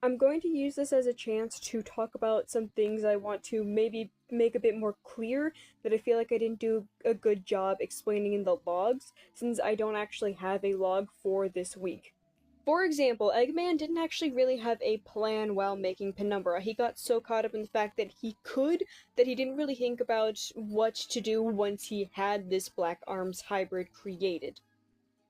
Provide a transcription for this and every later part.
I'm going to use this as a chance to talk about some things I want to maybe make a bit more clear that I feel like I didn't do a good job explaining in the logs, since I don't actually have a log for this week. For example, Eggman didn't actually really have a plan while making Penumbra. He got so caught up in the fact that he could that he didn't really think about what to do once he had this Black Arms hybrid created.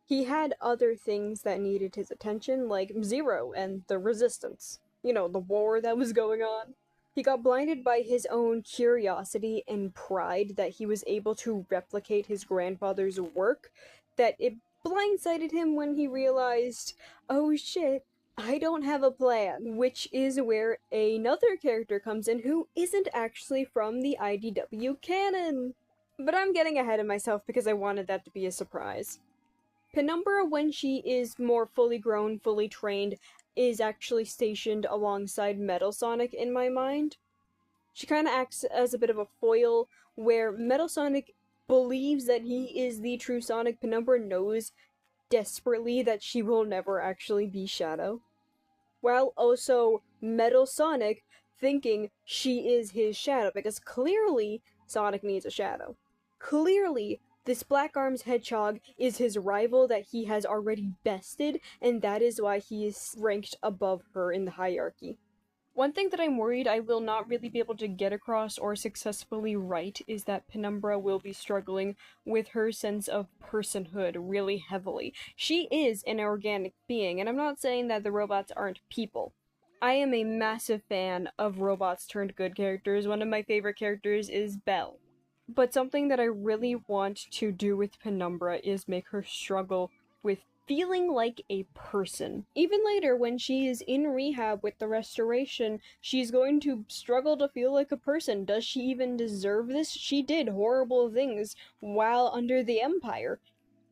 He had other things that needed his attention, like Zero and the Resistance. You know, the war that was going on. He got blinded by his own curiosity and pride that he was able to replicate his grandfather's work, that it blindsided him when he realized, oh shit, I don't have a plan, which is where another character comes in who isn't actually from the IDW canon. But I'm getting ahead of myself because I wanted that to be a surprise. Penumbra, when she is more fully grown, fully trained, is actually stationed alongside Metal Sonic in my mind. She kind of acts as a bit of a foil, where Metal Sonic believes that he is the true Sonic. Penumbra knows desperately that she will never actually be Shadow. While also Metal Sonic thinking she is his Shadow, because clearly Sonic needs a Shadow. Clearly, this Black Arms Hedgehog is his rival that he has already bested, and that is why he is ranked above her in the hierarchy. One thing that I'm worried I will not really be able to get across or successfully write is that Penumbra will be struggling with her sense of personhood really heavily. She is an organic being, and I'm not saying that the robots aren't people. I am a massive fan of robots turned good characters. One of my favorite characters is Belle. But something that I really want to do with Penumbra is make her struggle with feeling like a person. Even later, when she is in rehab with the restoration, she's going to struggle to feel like a person. Does she even deserve this? She did horrible things while under the Empire.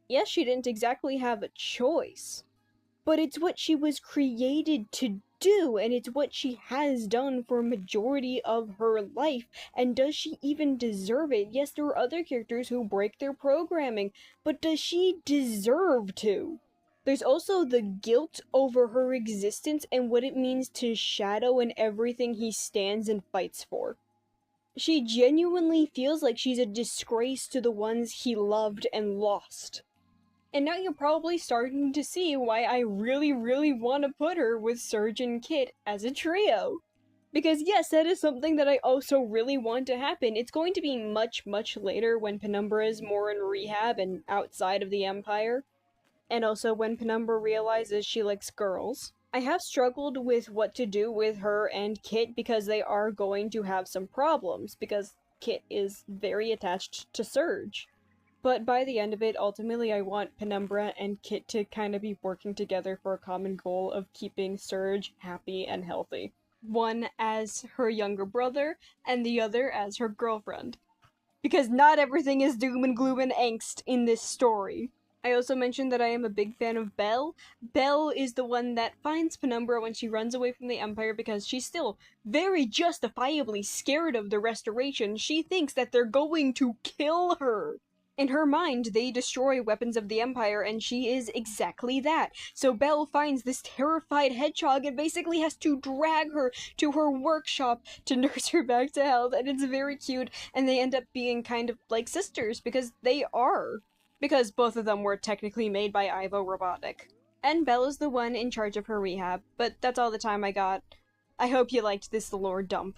Yes, she didn't exactly have a choice, but it's what she was created to do, and it's what she has done for a majority of her life. And does she even deserve it? Yes, there are other characters who break their programming, but does she deserve to? There's also the guilt over her existence and what it means to Shadow and everything he stands and fights for. She genuinely feels like she's a disgrace to the ones he loved and lost. And now you're probably starting to see why I really want to put her with Surge and Kit as a trio. Because yes, that is something that I also really want to happen. It's going to be much later when Penumbra is more in rehab and outside of the Empire. And also when Penumbra realizes she likes girls. I have struggled with what to do with her and Kit because they are going to have some problems, because Kit is very attached to Surge. But by the end of it, ultimately I want Penumbra and Kit to kind of be working together for a common goal of keeping Surge happy and healthy. One as her younger brother, and the other as her girlfriend. Because not everything is doom and gloom and angst in this story. I also mentioned that I am a big fan of Belle. Belle is the one that finds Penumbra when she runs away from the Empire because she's still very justifiably scared of the Restoration. She thinks that they're going to kill her. In her mind, they destroy weapons of the Empire, and she is exactly that. So Belle finds this terrified hedgehog and basically has to drag her to her workshop to nurse her back to health, and it's very cute, and they end up being kind of like sisters, because they are. Because both of them were technically made by Ivo Robotic. And Belle is the one in charge of her rehab, but that's all the time I got. I hope you liked this lore dump.